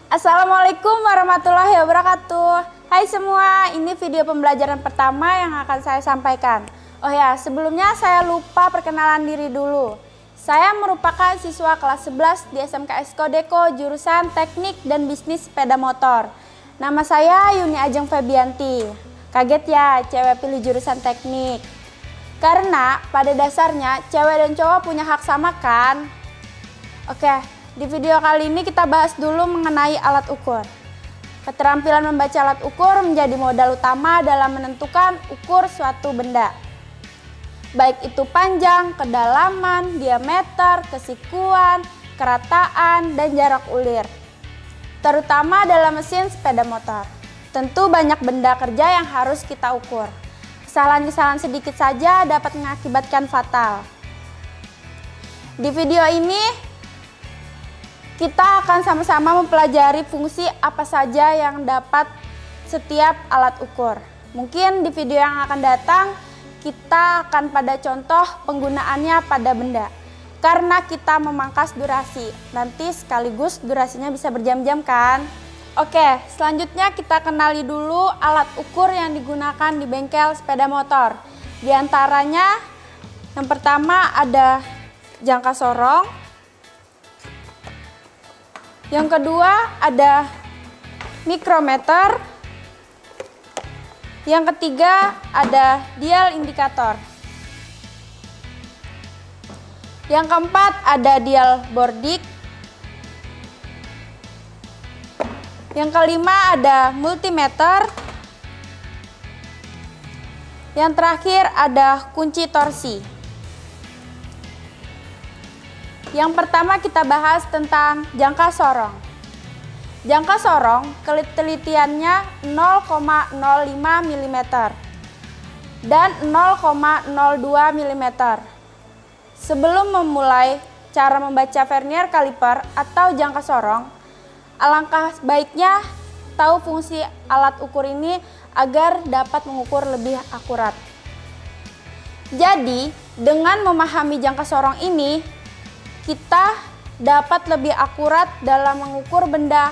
Assalamualaikum warahmatullahi wabarakatuh. Hai semua, ini video pembelajaran pertama yang akan saya sampaikan. Oh ya, sebelumnya saya lupa perkenalan diri dulu. Saya merupakan siswa kelas 11 di SMK Eskodeko jurusan Teknik dan Bisnis Sepeda Motor. Nama saya Yuni Ajeng Febianti. Kaget ya, cewek pilih jurusan teknik. Karena pada dasarnya cewek dan cowok punya hak sama kan? Oke. Di video kali ini kita bahas dulu mengenai alat ukur. Keterampilan membaca alat ukur menjadi modal utama dalam menentukan ukur suatu benda. Baik itu panjang, kedalaman, diameter, kesikuan, kerataan, dan jarak ulir. Terutama dalam mesin sepeda motor. Tentu banyak benda kerja yang harus kita ukur. Kesalahan-kesalahan sedikit saja dapat mengakibatkan fatal. Di video ini kita akan sama-sama mempelajari fungsi apa saja yang dapat setiap alat ukur. Mungkin di video yang akan datang kita akan pada contoh penggunaannya pada benda. Karena kita memangkas durasi, nanti sekaligus durasinya bisa berjam-jam kan? Oke, selanjutnya kita kenali dulu alat ukur yang digunakan di bengkel sepeda motor. Di antaranya yang pertama ada jangka sorong. Yang kedua ada mikrometer. Yang ketiga ada dial indikator. Yang keempat ada dial bordik. Yang kelima ada multimeter. Yang terakhir ada kunci torsi. Yang pertama kita bahas tentang jangka sorong. Jangka sorong telitiannya 0,05 mm dan 0,02 mm. Sebelum memulai cara membaca vernier kaliper atau jangka sorong, alangkah baiknya tahu fungsi alat ukur ini agar dapat mengukur lebih akurat. Jadi, dengan memahami jangka sorong ini, kita dapat lebih akurat dalam mengukur benda.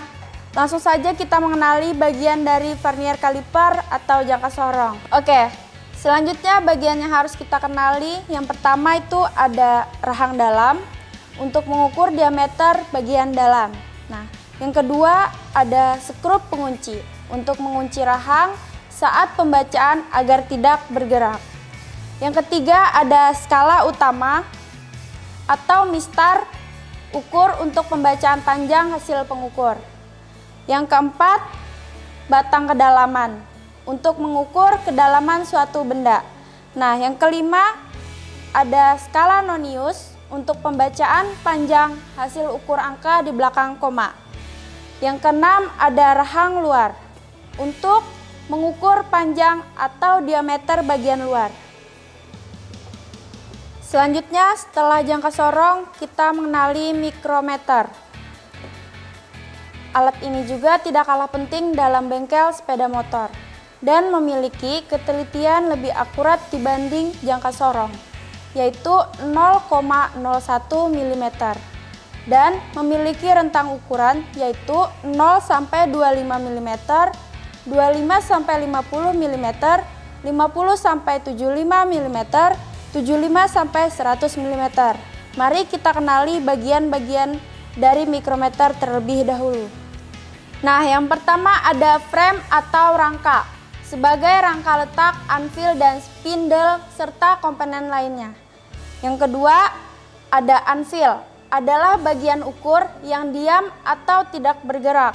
Langsung saja kita mengenali bagian dari vernier kaliper atau jangka sorong. Oke, selanjutnya bagian yang harus kita kenali. Yang pertama itu ada rahang dalam untuk mengukur diameter bagian dalam. Nah, yang kedua ada skrup pengunci untuk mengunci rahang saat pembacaan agar tidak bergerak. Yang ketiga ada skala utama atau mistar ukur untuk pembacaan panjang hasil pengukur. Yang keempat, batang kedalaman untuk mengukur kedalaman suatu benda. Nah, yang kelima ada skala nonius untuk pembacaan panjang hasil ukur angka di belakang koma. Yang keenam ada rahang luar untuk mengukur panjang atau diameter bagian luar. Selanjutnya setelah jangka sorong kita mengenali mikrometer. Alat ini juga tidak kalah penting dalam bengkel sepeda motor dan memiliki ketelitian lebih akurat dibanding jangka sorong, yaitu 0,01 mm dan memiliki rentang ukuran yaitu 0 sampai 25 mm, 25 sampai 50 mm, 50 sampai 75 mm, 75 sampai 100 mm. Mari kita kenali bagian-bagian dari mikrometer terlebih dahulu. Nah, yang pertama ada frame atau rangka sebagai rangka letak, anvil dan spindle serta komponen lainnya. Yang kedua ada anvil, adalah bagian ukur yang diam atau tidak bergerak.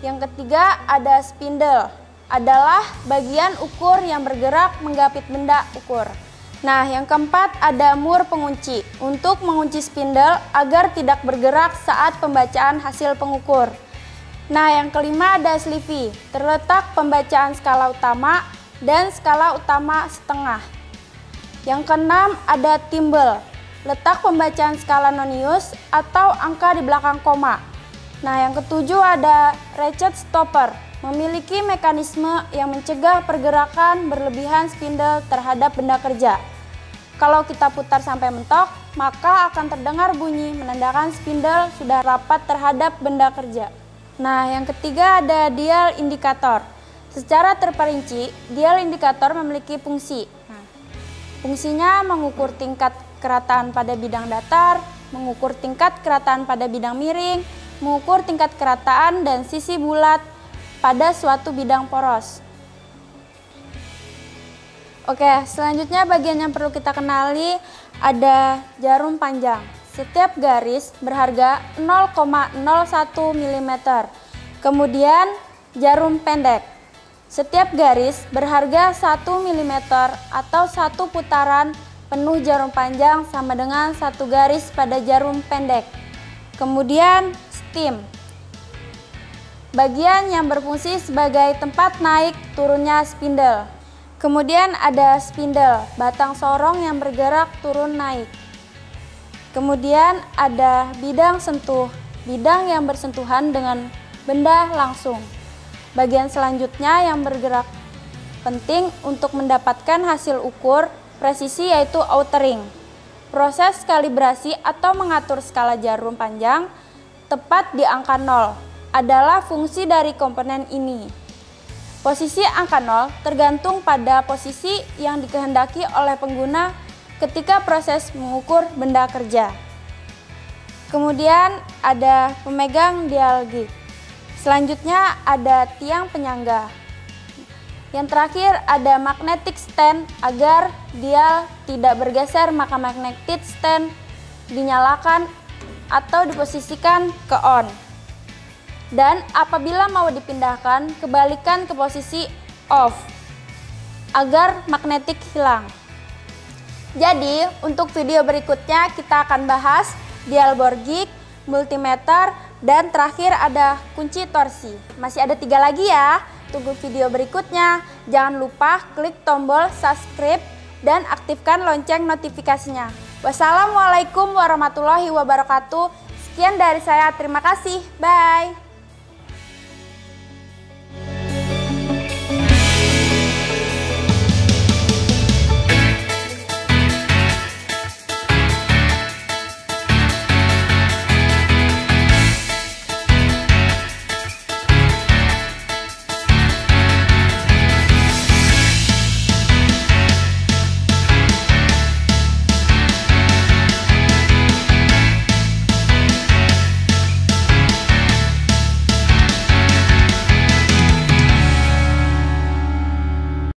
Yang ketiga ada spindle, adalah bagian ukur yang bergerak menggapit benda ukur. Nah, yang keempat ada mur pengunci untuk mengunci spindle agar tidak bergerak saat pembacaan hasil pengukur. Nah, yang kelima ada slivy, terletak pembacaan skala utama dan skala utama setengah. Yang keenam ada timbel, letak pembacaan skala nonius atau angka di belakang koma. Nah, yang ketujuh ada ratchet stopper, memiliki mekanisme yang mencegah pergerakan berlebihan spindle terhadap benda kerja. Kalau kita putar sampai mentok, maka akan terdengar bunyi menandakan spindle sudah rapat terhadap benda kerja. Nah, yang ketiga ada dial indikator. Secara terperinci, dial indikator memiliki fungsi. Nah, fungsinya mengukur tingkat kerataan pada bidang datar, mengukur tingkat kerataan pada bidang miring, mengukur tingkat kerataan dan sisi bulat pada suatu bidang poros. Oke, selanjutnya bagian yang perlu kita kenali ada jarum panjang. Setiap garis berharga 0,01 mm. Kemudian jarum pendek. Setiap garis berharga 1 mm atau satu putaran penuh jarum panjang sama dengan satu garis pada jarum pendek. Kemudian stem. Bagian yang berfungsi sebagai tempat naik turunnya spindle. Kemudian ada spindle, batang sorong yang bergerak turun naik. Kemudian ada bidang sentuh, bidang yang bersentuhan dengan benda langsung. Bagian selanjutnya yang bergerak penting untuk mendapatkan hasil ukur presisi yaitu outering. Proses kalibrasi atau mengatur skala jarum panjang tepat di angka 0 adalah fungsi dari komponen ini. Posisi angka 0 tergantung pada posisi yang dikehendaki oleh pengguna ketika proses mengukur benda kerja. Kemudian ada pemegang dial gig. Selanjutnya ada tiang penyangga. Yang terakhir ada magnetic stand agar dial tidak bergeser, maka magnetic stand dinyalakan atau diposisikan ke on. Dan apabila mau dipindahkan, kebalikan ke posisi off agar magnetik hilang. Jadi, untuk video berikutnya kita akan bahas dial bor gig, multimeter, dan terakhir ada kunci torsi. Masih ada 3 lagi ya. Tunggu video berikutnya. Jangan lupa klik tombol subscribe dan aktifkan lonceng notifikasinya. Wassalamualaikum warahmatullahi wabarakatuh. Sekian dari saya, terima kasih. Bye.